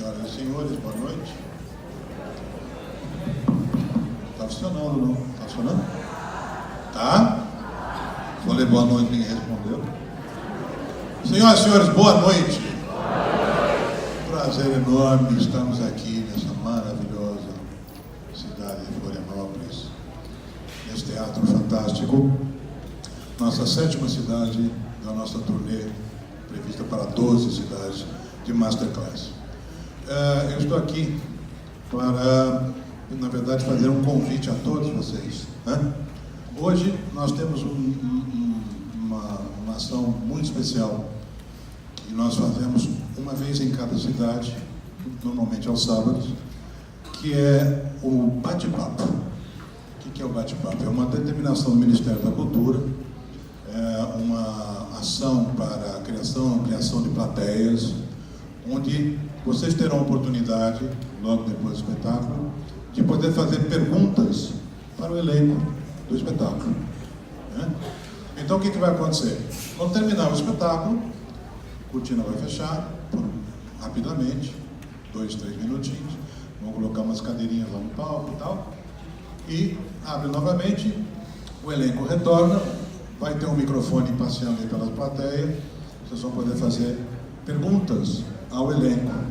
Senhoras e senhores, boa noite. Está funcionando, não? Está funcionando? Tá? Falei boa noite, ninguém respondeu. Senhoras e senhores, boa noite. Prazer enorme, estamos aqui nessa maravilhosa cidade de Florianópolis, nesse teatro fantástico, nossa 7ª cidade da nossa turnê, prevista para 12 cidades de Masterclass. Eu estou aqui para, na verdade, fazer um convite a todos vocês, né? Hoje nós temos uma ação muito especial que nós fazemos uma vez em cada cidade, normalmente aos sábados, que é o bate-papo. O que é o bate-papo? É uma determinação do Ministério da Cultura, é uma ação para a criação de plateias, onde vocês terão a oportunidade, logo depois do espetáculo, de poder fazer perguntas para o elenco do espetáculo, né? Então, o que vai acontecer? Quando terminar o espetáculo, a cortina vai fechar rapidamente, 2, 3 minutinhos, vão colocar umas cadeirinhas lá no palco e tal, e abre novamente, o elenco retorna, vai ter um microfone passeando aí pelas plateias, vocês vão poder fazer perguntas ao elenco,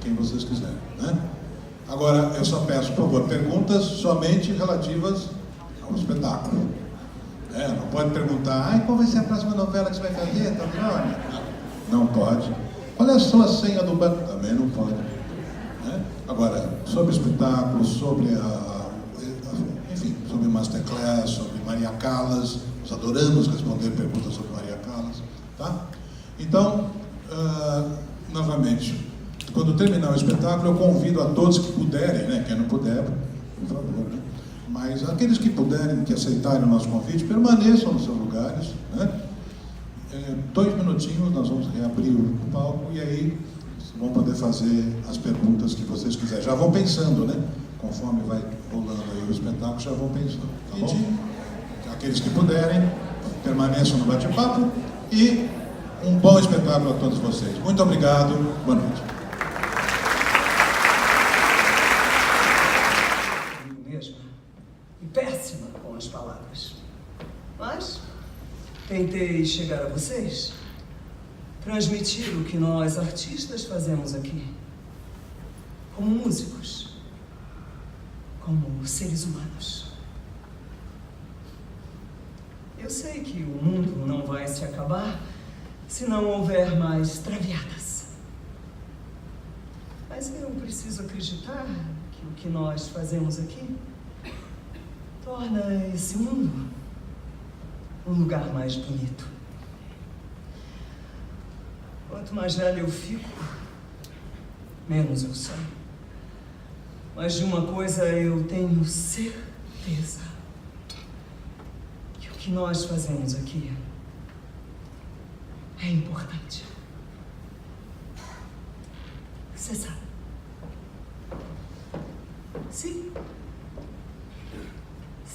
quem vocês quiserem, né? Agora, eu só peço, por favor, perguntas somente relativas ao espetáculo. Não pode perguntar, qual vai ser a próxima novela que você vai fazer, Não pode. Qual é a sua senha do banco? Também não pode, né? Agora, sobre o espetáculo, sobre enfim, sobre Masterclass, sobre Maria Callas, nós adoramos responder perguntas sobre Maria Callas, tá? Então, novamente, quando terminar o espetáculo, eu convido a todos que puderem, né? Quem não puder, por favor, né? Mas aqueles que puderem, que aceitarem o nosso convite, permaneçam nos seus lugares, né? 2 minutinhos, nós vamos reabrir o palco e aí vão poder fazer as perguntas que vocês quiserem. Já vão pensando, né? Conforme vai rolando aí o espetáculo, já vão pensando, tá bom? Aqueles que puderem, permaneçam no bate-papo e um bom espetáculo a todos vocês. Muito obrigado, boa noite. Péssima com as palavras, mas tentei chegar a vocês, transmitir o que nós artistas fazemos aqui, como músicos, como seres humanos. Eu sei que o mundo não vai se acabar se não houver mais traviatas, mas eu preciso acreditar que o que nós fazemos aqui torna esse mundo um lugar mais bonito. Quanto mais velho eu fico, menos eu sei. Mas de uma coisa eu tenho certeza, que o que nós fazemos aqui é importante. Você sabe? Sim.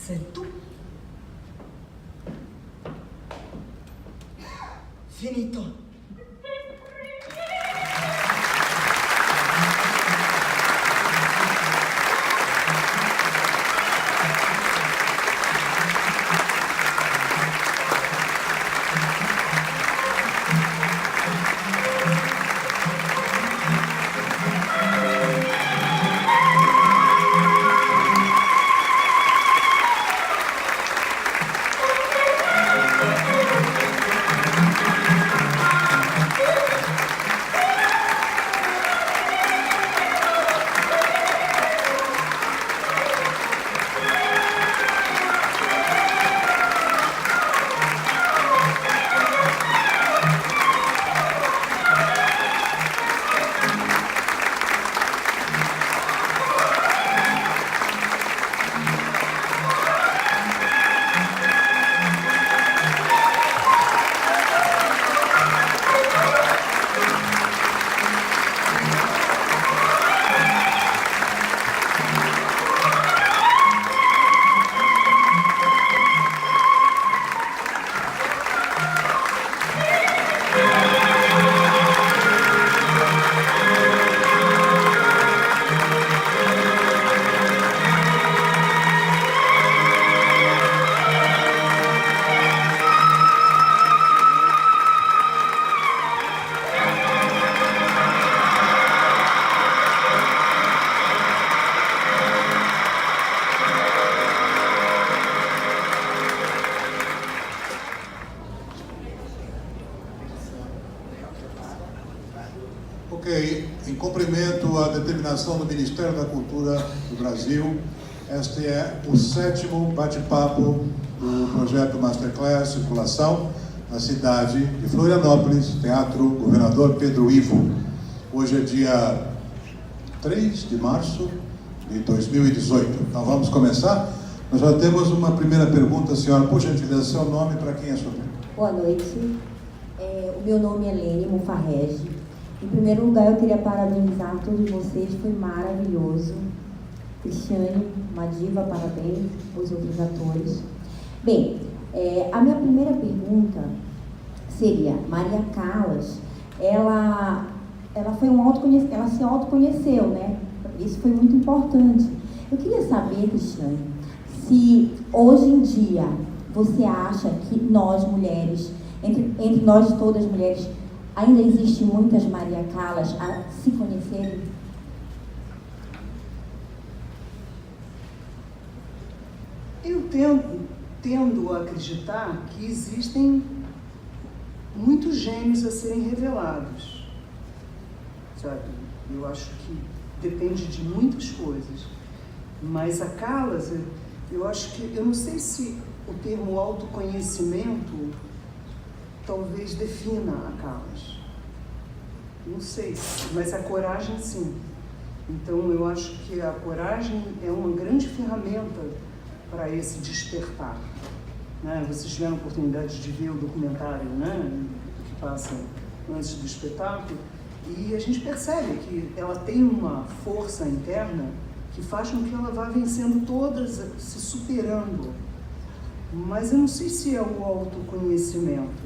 C'est tout. Finito. Ok, em cumprimento à determinação do Ministério da Cultura do Brasil, este é o 7º bate-papo do projeto Masterclass Circulação na cidade de Florianópolis, Teatro Governador Pedro Ivo. Hoje é dia 3 de março de 2018. Então vamos começar. Nós já temos uma primeira pergunta, senhora, por gentileza, seu nome, para quem é sua pergunta? Boa noite. O meu nome é Lene Mufarrege. Em primeiro lugar, eu queria parabenizar todos vocês, foi maravilhoso. Cristiane, uma diva, parabéns, os outros atores. Bem, a minha primeira pergunta seria, Maria Callas, ela se autoconheceu, né? Isso foi muito importante. Eu queria saber, Cristiane, se hoje em dia você acha que nós mulheres, entre nós todas mulheres, ainda existe muitas Maria Callas a se conhecerem? Eu tendo a acreditar que existem muitos gênios a serem revelados, sabe? Eu acho que depende de muitas coisas, mas a Callas, eu acho que, eu não sei se o termo autoconhecimento talvez defina a Callas, não sei, mas a coragem sim. Então eu acho que a coragem é uma grande ferramenta para esse despertar, né? Vocês tiveram a oportunidade de ver o documentário, né, que passa antes do espetáculo, e a gente percebe que ela tem uma força interna que faz com que ela vá vencendo todas, se superando. Mas eu não sei se é o autoconhecimento.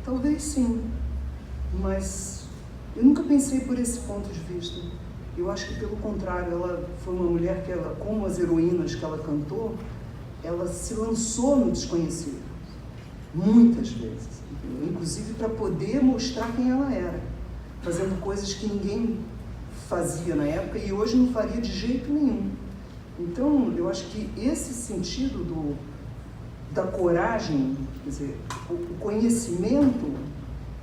Talvez sim, mas eu nunca pensei por esse ponto de vista. Eu acho que, pelo contrário, ela foi uma mulher que, ela, como as heroínas que ela cantou, ela se lançou no desconhecido, muitas vezes, inclusive para poder mostrar quem ela era, fazendo coisas que ninguém fazia na época e hoje não faria de jeito nenhum. Então, eu acho que esse sentido da coragem, quer dizer, o conhecimento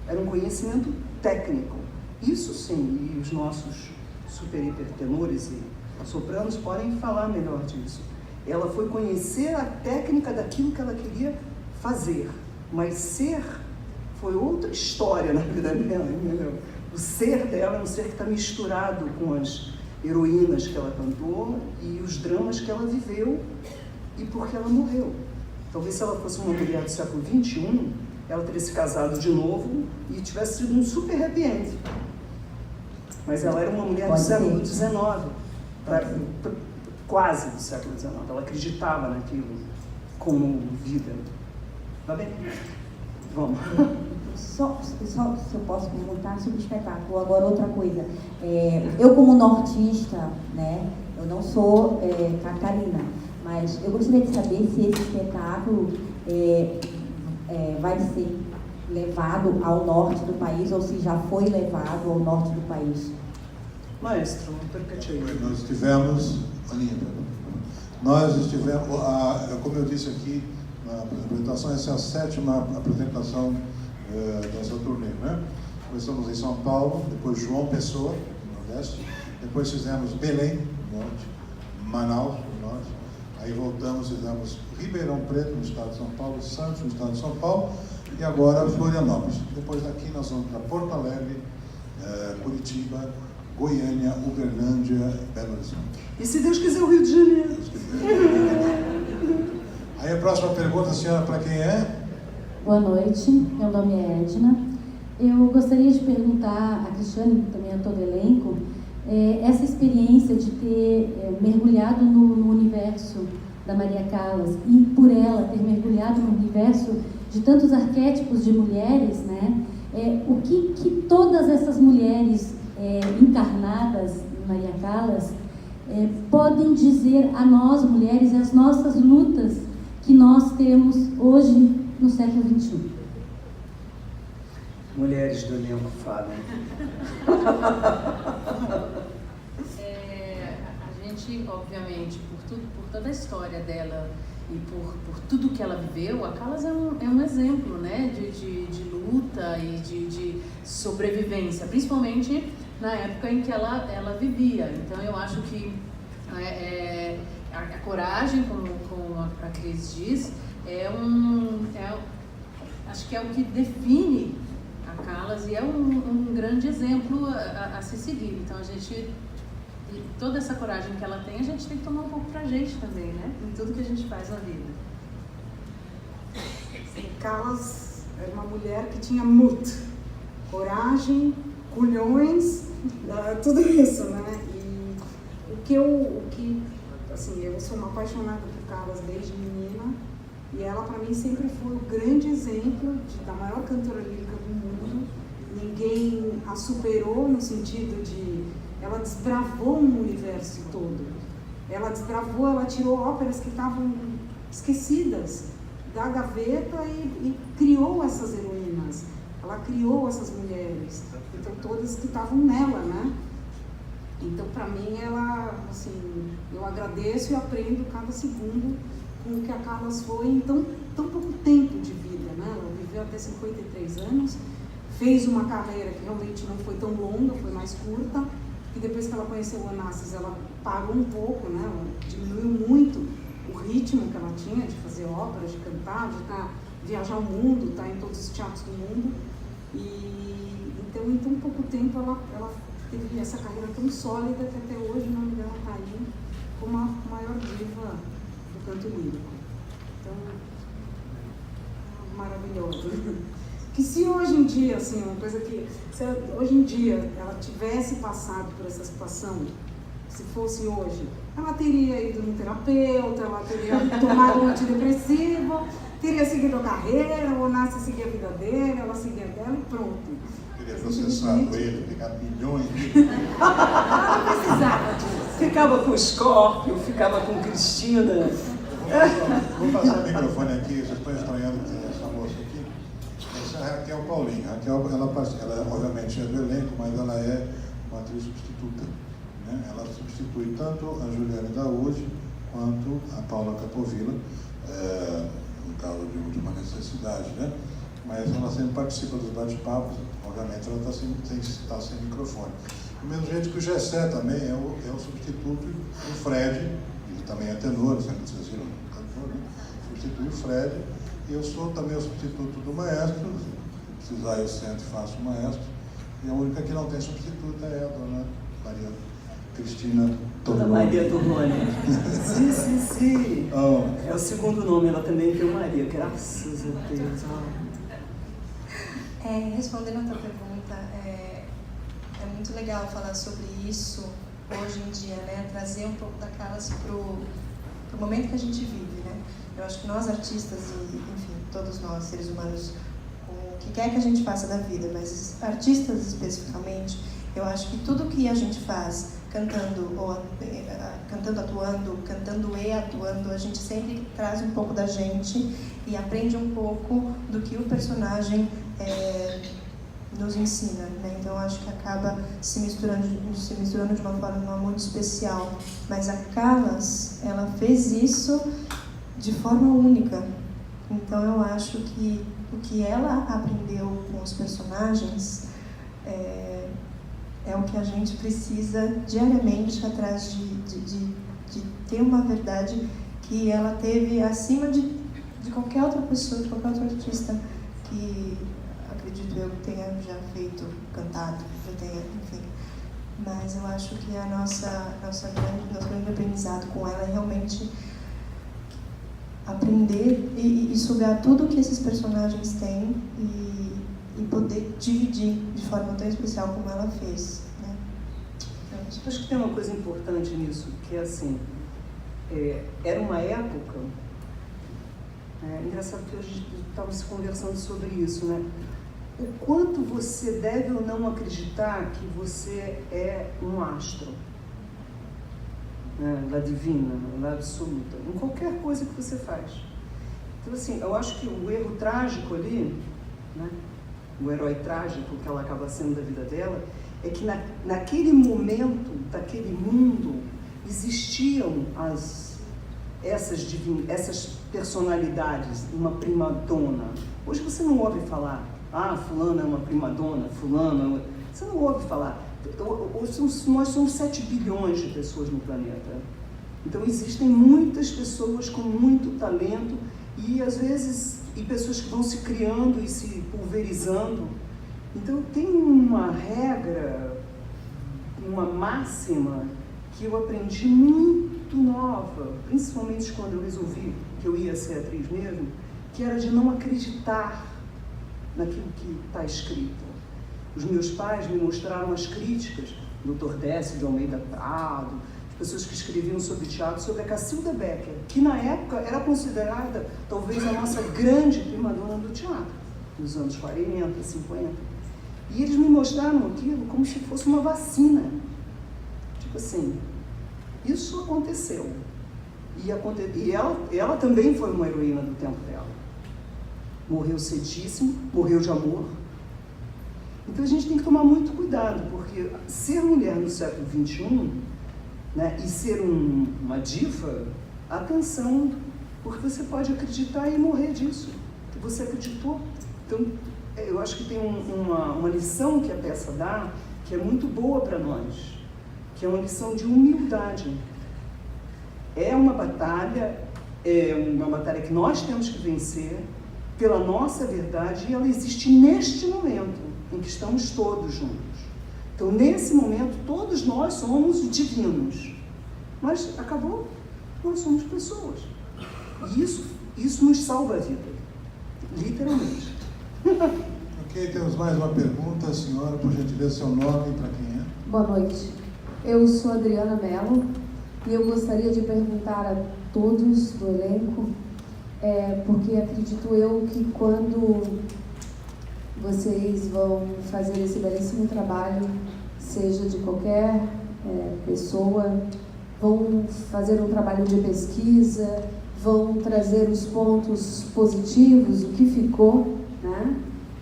era um conhecimento técnico, isso sim, e os nossos super hipertenores e sopranos podem falar melhor disso. Ela foi conhecer a técnica daquilo que ela queria fazer, mas ser foi outra história na vida dela, entendeu? O ser dela é um ser que está misturado com as heroínas que ela cantou e os dramas que ela viveu e porque ela morreu. Talvez se ela fosse uma mulher do século XXI, ela teria se casado de novo e tivesse sido um super happy end. Mas ela era uma mulher do século XIX, quase do século XIX. Ela acreditava naquilo como vida. Tá bem? Vamos. Só se eu posso perguntar sobre o espetáculo. Agora, outra coisa. Eu, como nortista, né, eu não sou catarina, mas eu gostaria de saber se esse espetáculo vai ser levado ao norte do país ou se já foi levado ao norte do país. Maestro, perché? Nós estivemos, Aninha, como eu disse aqui na apresentação, essa é a 7ª apresentação dessa turnê, né? Começamos em São Paulo, depois João Pessoa, no Nordeste, depois fizemos Belém, no Norte, Manaus, no Norte, aí voltamos, fizemos Ribeirão Preto, no estado de São Paulo, Santos, no estado de São Paulo, e agora Florianópolis. Depois daqui nós vamos para Porto Alegre, Curitiba, Goiânia, Uberlândia e Belo Horizonte. E se Deus quiser, o Rio de Janeiro? Aí a próxima pergunta, senhora, para quem é? Boa noite, meu nome é Edna. Eu gostaria de perguntar a Cristiane, também a todo elenco, essa experiência de ter mergulhado no universo da Maria Callas e por ela ter mergulhado no universo de tantos arquétipos de mulheres, né? O que todas essas mulheres encarnadas em Maria Callas podem dizer a nós mulheres e as nossas lutas que nós temos hoje no século XXI. Mulheres do elenco falam. A gente, obviamente, por toda a história dela e por tudo que ela viveu, a Callas é um exemplo, né, de luta e de sobrevivência, principalmente na época em que ela vivia. Então eu acho que a coragem, como a Cris diz, acho que é o que define a Callas e é um grande exemplo a se seguir. Então toda essa coragem que ela tem, a gente tem que tomar um pouco pra gente também, né? Em tudo que a gente faz na vida. Sim, Callas era uma mulher que tinha mut, coragem, culhões, tudo isso, né? E assim, eu sou uma apaixonada por Callas desde menina, e ela para mim sempre foi o grande exemplo da maior cantora lírica do mundo. Ninguém a superou no sentido de ela desbravou um universo todo. Ela tirou óperas que estavam esquecidas da gaveta e criou essas heroínas. Ela criou essas mulheres, então todas que estavam nela, né? Então, para mim, ela, assim, eu agradeço e aprendo cada segundo com o que a Callas foi em tão pouco tempo de vida, né? Ela viveu até 53 anos, fez uma carreira que realmente não foi tão longa, foi mais curta, e depois que ela conheceu o Onassis, ela parou um pouco, né? Ela diminuiu muito o ritmo que ela tinha de fazer óperas, de cantar, de viajar o mundo, estar em todos os teatros do mundo. E então, em tão pouco tempo, ela teve essa carreira tão sólida que até hoje o nome dela está aí como a maior diva do canto lírico. Então, maravilhosa. Que se hoje em dia, assim, uma coisa que, se hoje em dia ela tivesse passado por essa situação, se fosse hoje, ela teria ido no terapeuta, ela teria tomado um antidepressivo, teria seguido a carreira, o Onassis seguia a vida dele, ela seguia dela e pronto. Queria processar ele, pegar milhões de... Não precisava disso. Ficava com o Scorpio, ficava com Cristina. Vou passar o microfone aqui, vocês estão estranhando que tem essa moça aqui. Essa é a Raquel Paulin. Raquel, ela obviamente é do elenco, mas ela é uma atriz substituta. Né? Ela substitui tanto a Juliane Daúde quanto a Paula Capovilla, no caso de última necessidade, né? Mas ela sempre participa dos bate-papos, obviamente ela está sem microfone. Do mesmo jeito que o Gessé também é o substituto do Fred, ele também é tenor, sempre vocês viram, cantor, né? Substitui o Fred, e eu sou também o substituto do maestro, se precisar eu sento e faço o maestro, e a única que não tem substituta é a dona Maria Cristina Dona Tornoni. Maria Tornoni. Sim. Oh. É o segundo nome, ela também tem Maria, graças a Deus. Respondendo a tua pergunta, é muito legal falar sobre isso hoje em dia, né? Trazer um pouco da Callas pro momento que a gente vive, né? Eu acho que nós artistas e, enfim, todos nós, seres humanos, com o que quer que a gente faça da vida, mas artistas especificamente, eu acho que tudo que a gente faz, cantando e atuando, a gente sempre traz um pouco da gente e aprende um pouco do que o personagem nos ensina, né? Então acho que acaba se misturando de uma forma muito especial. Mas a Callas, ela fez isso de forma única. Então eu acho que o que ela aprendeu com os personagens é o que a gente precisa diariamente atrás de ter uma verdade que ela teve acima de qualquer outra pessoa, de qualquer outro artista que acredito eu que tenha já feito, cantado, já tenha, enfim. Mas eu acho que nosso grande aprendizado com ela é realmente aprender e sugar tudo que esses personagens têm e poder dividir de forma tão especial como ela fez, né? Acho que tem uma coisa importante nisso, que é assim, era uma época, engraçado que hoje estávamos conversando sobre isso, né? O quanto você deve ou não acreditar que você é um astro, né? Da divina, da absoluta, em qualquer coisa que você faz. Então, assim, eu acho que o erro trágico ali, né? O herói trágico que ela acaba sendo da vida dela, é que naquele momento, daquele mundo, existiam essas personalidades, uma prima dona. Hoje você não ouve falar, fulano é uma prima dona, fulano... Você não ouve falar. Nós somos 7 bilhões de pessoas no planeta. Então existem muitas pessoas com muito talento e às vezes pessoas que vão se criando e se pulverizando. Então tem uma regra, uma máxima que eu aprendi muito nova, principalmente quando eu resolvi que eu ia ser atriz mesmo, que era de não acreditar naquilo que está escrito. Os meus pais me mostraram as críticas do Dr. Décio de Almeida Prado, as pessoas que escreviam sobre teatro, sobre a Cacilda Becker, que na época era considerada talvez a nossa grande primadona do teatro, nos anos 40, 50. E eles me mostraram aquilo como se fosse uma vacina. Tipo assim, isso aconteceu. E ela também foi uma heroína do tempo dela. Morreu cedíssimo, morreu de amor. Então a gente tem que tomar muito cuidado, porque ser mulher no século XXI, né, e ser uma diva, atenção, porque você pode acreditar e morrer disso, que você acreditou. Então, eu acho que tem uma lição que a peça dá, que é muito boa para nós, que é uma lição de humildade. É uma batalha que nós temos que vencer pela nossa verdade, e ela existe neste momento, em que estamos todos juntos. Então, nesse momento, todos nós somos divinos. Mas acabou, nós somos pessoas. E isso nos salva a vida, literalmente. Ok, temos mais uma pergunta. Senhora, por gentileza, seu nome, para quem é? Boa noite. Eu sou Adriana Mello e eu gostaria de perguntar a todos do elenco, porque acredito eu que quando vocês vão fazer esse belíssimo trabalho, seja de qualquer pessoa, vão fazer um trabalho de pesquisa, vão trazer os pontos positivos, o que ficou, né?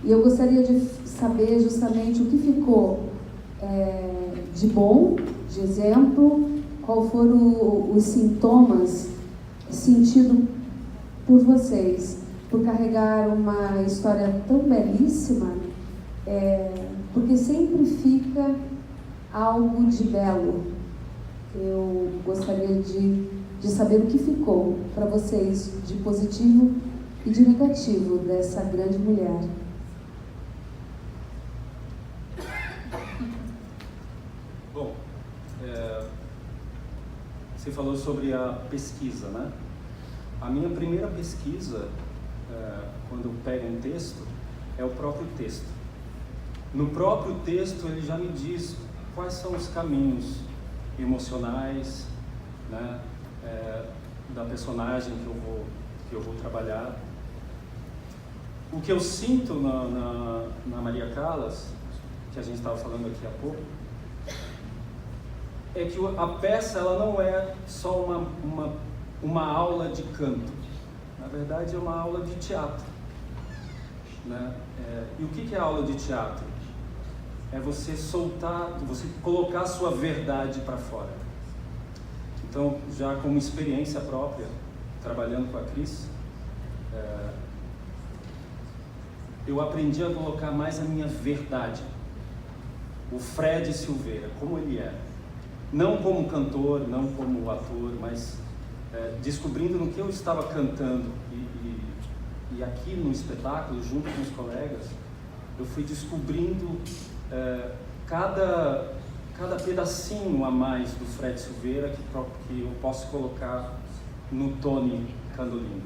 E eu gostaria de saber justamente o que ficou de bom, de exemplo, qual foram os sintomas sentidos por vocês, por carregar uma história tão belíssima, porque sempre fica algo de belo. Eu gostaria de saber o que ficou para vocês de positivo e de negativo dessa grande mulher. Bom, você falou sobre a pesquisa, né? A minha primeira pesquisa, quando eu pego um texto, é o próprio texto. No próprio texto ele já me diz quais são os caminhos emocionais, né, da personagem que eu vou trabalhar. O que eu sinto na Maria Callas, que a gente estava falando aqui há pouco, é que a peça ela não é só uma aula de canto. Na verdade, é uma aula de teatro, né? E o que é aula de teatro? É você soltar, você colocar a sua verdade para fora. Então, já como experiência própria, trabalhando com a Cris, eu aprendi a colocar mais a minha verdade. O Fred Silveira, como ele é. Não como cantor, não como ator, mas descobrindo no que eu estava cantando e aqui no espetáculo, junto com os colegas, eu fui descobrindo cada pedacinho a mais do Fred Silveira que eu posso colocar no Tony Candolino.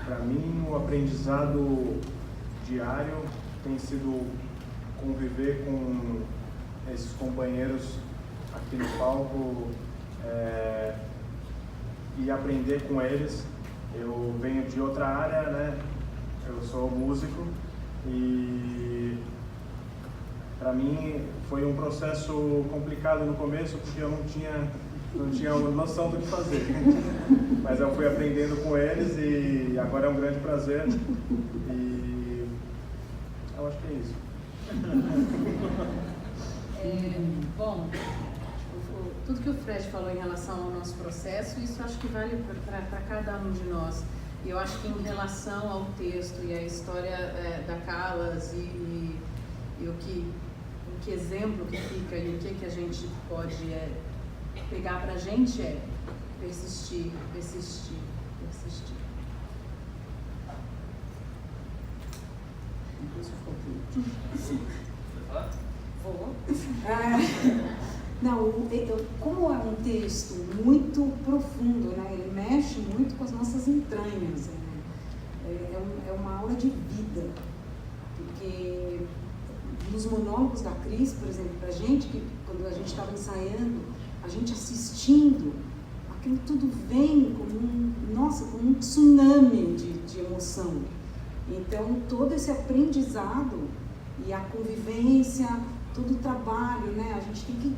Para mim, o aprendizado diário tem sido conviver com esses companheiros aqui no palco e aprender com eles. Eu venho de outra área, né? Eu sou músico e para mim foi um processo complicado no começo porque eu não tinha noção do que fazer. Mas eu fui aprendendo com eles e agora é um grande prazer. E eu acho que é isso. Bom, tudo que o Fred falou em relação ao nosso processo, isso acho que vale para cada um de nós. E eu acho que em relação ao texto e a história da Calas e o que exemplo que fica e o que a gente pode pegar para a gente persistir. Vou. Não, como é um texto muito profundo, né? Ele mexe muito com as nossas entranhas. É uma aula de vida, porque nos monólogos da Cris, por exemplo, para a gente, quando a gente estava ensaiando, a gente assistindo, aquilo tudo vem como um tsunami de emoção. Então, todo esse aprendizado e a convivência, todo o trabalho, né? A gente tem que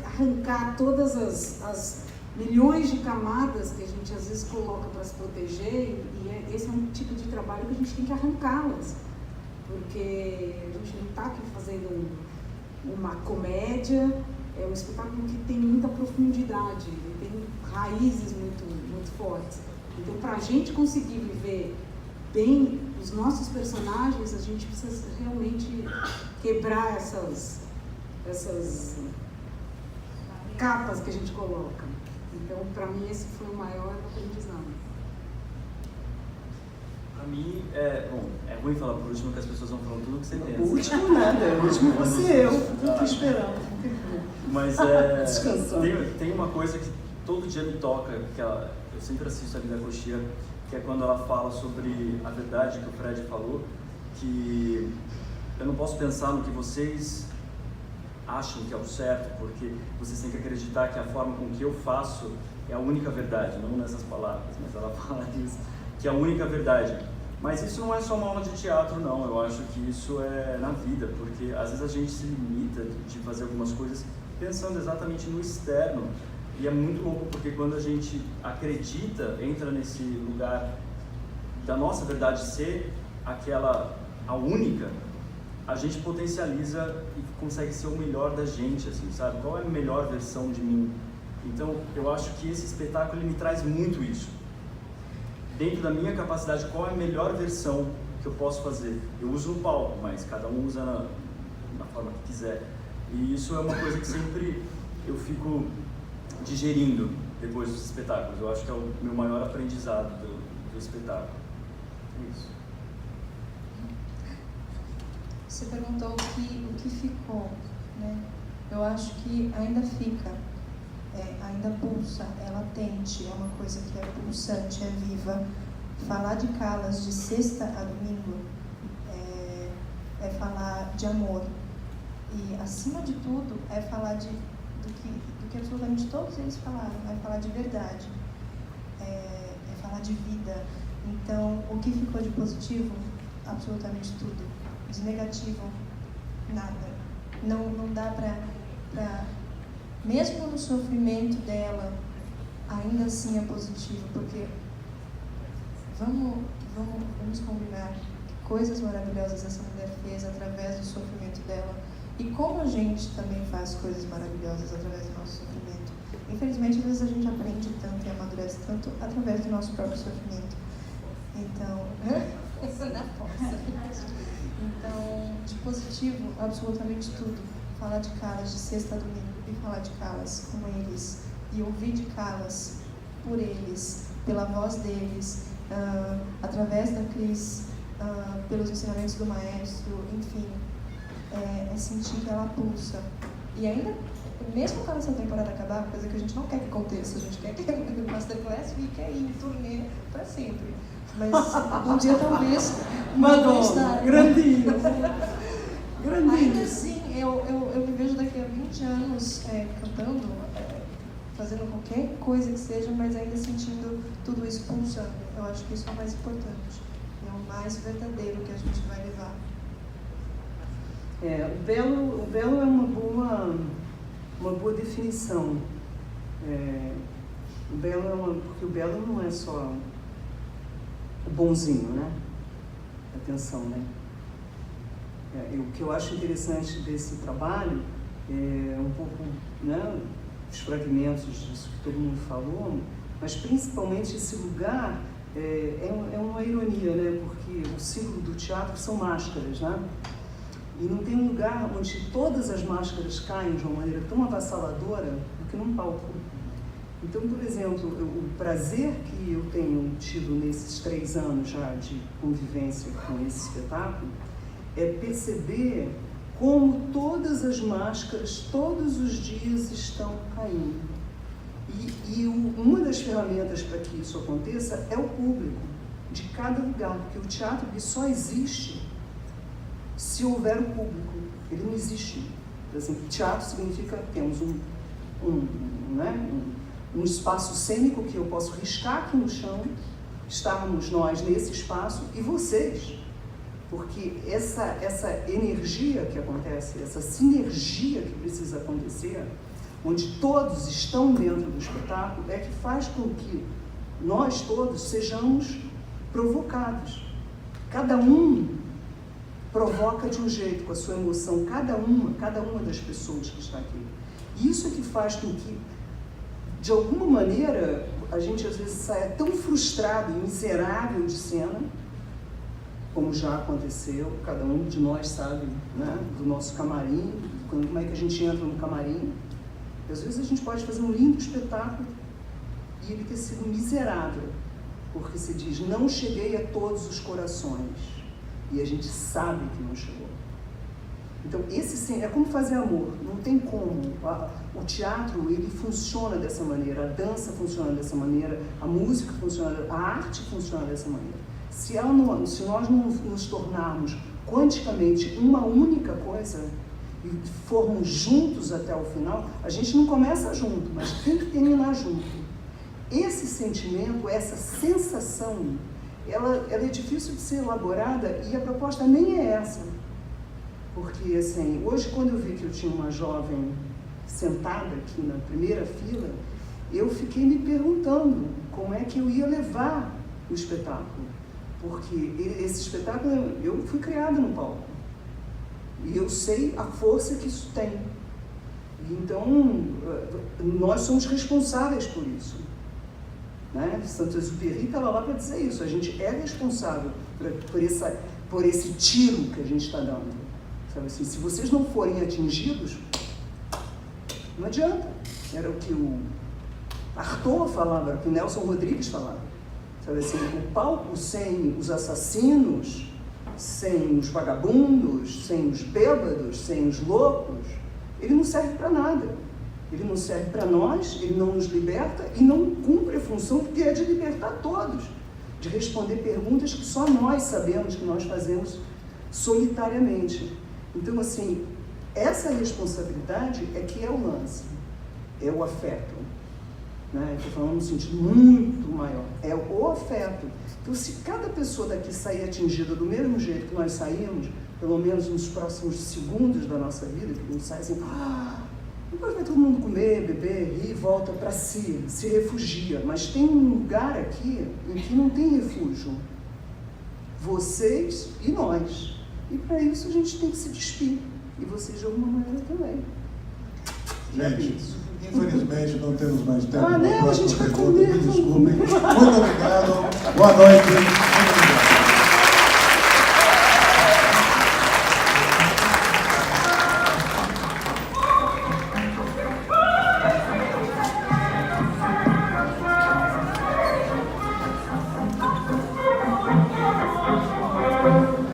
arrancar todas as milhões de camadas que a gente às vezes coloca para se proteger, e esse é um tipo de trabalho que a gente tem que arrancá-las, porque a gente não está aqui fazendo uma comédia, é um espetáculo que tem muita profundidade, ele tem raízes muito, muito fortes. Então, para a gente conseguir viver bem os nossos personagens, a gente precisa realmente quebrar essas capas que a gente coloca. Então, para mim, esse foi o maior aprendizado. Para mim, é ruim falar por último, que as pessoas vão falando tudo o que você pensa. O último nada, o último você, eu estou esperando. Mas tem uma coisa que todo dia me toca, que eu sempre assisto a Vida Coxia, que é quando ela fala sobre a verdade que o Fred falou, que eu não posso pensar no que vocês acham que é o certo, porque vocês têm que acreditar que a forma com que eu faço é a única verdade, não nessas palavras, mas ela fala isso, que é a única verdade. Mas isso não é só uma aula de teatro, não, eu acho que isso é na vida, porque às vezes a gente se limita de fazer algumas coisas pensando exatamente no externo, e é muito louco, porque quando a gente acredita, entra nesse lugar da nossa verdade ser a única, a gente potencializa e consegue ser o melhor da gente, assim, sabe? Qual é a melhor versão de mim? Então, eu acho que esse espetáculo ele me traz muito isso. Dentro da minha capacidade, qual é a melhor versão que eu posso fazer? Eu uso no palco, mas cada um usa na forma que quiser. E isso é uma coisa que sempre eu fico digerindo depois dos espetáculos. Eu acho que é o meu maior aprendizado do espetáculo. É isso. Você perguntou o que ficou, né? Eu acho que ainda fica, ainda pulsa, é latente, é uma coisa que é pulsante, é viva. Falar de Calas de sexta a domingo é falar de amor. E, acima de tudo, é falar do que absolutamente todos eles falaram, é falar de verdade, é falar de vida. Então, o que ficou de positivo? Absolutamente tudo. De negativo, nada. Não dá pra mesmo no sofrimento dela, ainda assim é positivo, porque vamos combinar que coisas maravilhosas essa mulher fez através do sofrimento dela, e como a gente também faz coisas maravilhosas através do nosso sofrimento. Infelizmente, às vezes a gente aprende tanto e amadurece tanto através do nosso próprio sofrimento. Então, então, de positivo, absolutamente tudo. Falar de Calas de sexta a domingo e falar de Calas com eles e ouvir de Calas por eles, pela voz deles, através da Cris, pelos ensinamentos do maestro, enfim, é sentir que ela pulsa. E ainda, mesmo quando essa temporada acabar, coisa que a gente não quer que aconteça, a gente quer que o Masterclass fique aí em turnê para sempre. Mas um dia talvez Madonna, grandinho. Ainda assim, eu me vejo daqui a 20 anos cantando, fazendo qualquer coisa que seja, mas ainda sentindo tudo isso pulsando. Eu acho que isso é o mais importante, é o mais verdadeiro que a gente vai levar. O belo é uma boa definição. Porque o belo não é só o bonzinho, né? Atenção, né? O que eu acho interessante desse trabalho é um pouco, né, os fragmentos disso que todo mundo falou, mas principalmente esse lugar é uma ironia, né? Porque o símbolo do teatro são máscaras, né? E não tem um lugar onde todas as máscaras caem de uma maneira tão avassaladora do que num palco. Então, por exemplo, o prazer que eu tenho tido nesses 3 anos já de convivência com esse espetáculo é perceber como todas as máscaras, todos os dias estão caindo. E uma das ferramentas para que isso aconteça é o público de cada lugar, porque o teatro ele só existe se houver o público. Ele não existe. Por exemplo, teatro significa que temos um espaço cênico que eu posso riscar aqui no chão, estarmos nós nesse espaço e vocês. Porque essa energia que acontece, essa sinergia que precisa acontecer, onde todos estão dentro do espetáculo, é que faz com que nós todos sejamos provocados. Cada um provoca de um jeito, com a sua emoção, cada uma das pessoas que está aqui. Isso é que faz com que, de alguma maneira, a gente às vezes saia tão frustrado e miserável de cena, como já aconteceu, cada um de nós sabe, né, do nosso camarim, como é que a gente entra no camarim. Às vezes a gente pode fazer um lindo espetáculo e ele ter sido miserável, porque se diz, não cheguei a todos os corações, e a gente sabe que não chegou. Então, esse é como fazer amor, não tem como. O teatro, ele funciona dessa maneira, a dança funciona dessa maneira, a música funciona, a arte funciona dessa maneira. Se nós não nos tornarmos quanticamente uma única coisa e formos juntos até o final, a gente não começa junto, mas tem que terminar junto. Esse sentimento, essa sensação, ela é difícil de ser elaborada e a proposta nem é essa. Porque, assim, hoje quando eu vi que eu tinha uma jovem sentada aqui na primeira fila, eu fiquei me perguntando como é que eu ia levar o espetáculo. Porque esse espetáculo, eu fui criada no palco. E eu sei a força que isso tem. Então, nós somos responsáveis por isso. Né? Saint-Exupéry estava lá para dizer isso. A gente é responsável por esse tiro que a gente está dando. Sabe assim, se vocês não forem atingidos, não adianta. Era o que o Arthur falava, era o que o Nelson Rodrigues falava. Sabe assim, o palco sem os assassinos, sem os vagabundos, sem os bêbados, sem os loucos, ele não serve para nada. Ele não serve para nós, ele não nos liberta e não cumpre a função que é de libertar todos, de responder perguntas que só nós sabemos que nós fazemos solitariamente. Então, assim, essa responsabilidade é que é o lance, é o afeto. Né? Estou falando num sentido muito maior, é o afeto. Então, se cada pessoa daqui sair atingida do mesmo jeito que nós saímos, pelo menos nos próximos segundos da nossa vida, que a gente sai assim, depois vai todo mundo comer, beber, rir, volta para si, se refugia. Mas tem um lugar aqui em que não tem refúgio. Vocês e nós. E para isso a gente tem que se despir. E vocês de alguma maneira também. Gente, infelizmente não temos mais tempo. Não, a gente vai comer. Me desculpem. Muito obrigado. Boa noite.